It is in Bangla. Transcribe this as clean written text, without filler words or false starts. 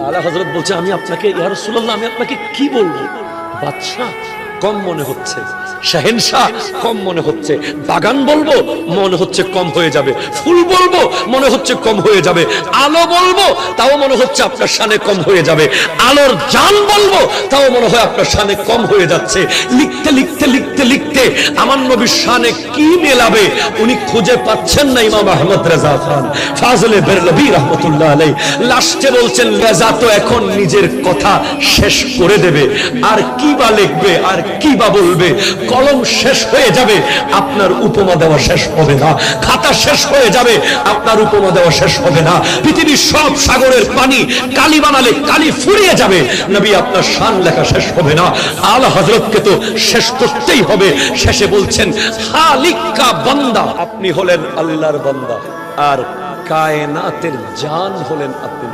আলা হযরত বলছে আমি আপনাকে ইয়া রাসূলুল্লাহ আমি আপনাকে কি বলবো? বাদশা কম মনে হচ্ছে, শাহেনশাহ কম মনে হচ্ছে, বাগান বলবো মনে হচ্ছে কম হয়ে যাবে, ফুল বলবো মনে হচ্ছে কম হয়ে যাবে, আলো বলবো তাও মনে হচ্ছে আপনার শানে কম হয়ে যাবে, আলোর জান বলবো তাও মনে হয় আপনার শানে কম হয়ে যাচ্ছে। লিখতে লিখতে লিখতে লিখতে আমার নবীর শানে কি মেলাবে উনি খুঁজে পাচ্ছেন না। ইমাম আহমদ রেজা খান ফাজলে বেরলভী রাহমাতুল্লাহ আলাইহি লাস্টে বলছেন রেজা তো এখন নিজের কথা শেষ করে দেবে, আর কি বা লিখবে আর কি বা বলবে? কলম শেষ হয়ে যাবে, আপনার উপমা দেওয়া শেষ হবে না। খাতা শেষ হয়ে যাবে, আপনার উপমা দেওয়া শেষ হবে না। পৃথিবীর সব সাগরের পানি কালি বানালে কালি ফুরিয়ে যাবে, নবী আপনার শান লেখা শেষ হবে না। আলা হযরতকে তো শেষ করতেই হবে। শেষে বলছেন খালিকা বান্দা, আপনি হলেন আল্লাহর বান্দা আর কায়নাতের জান হলেন আপনি।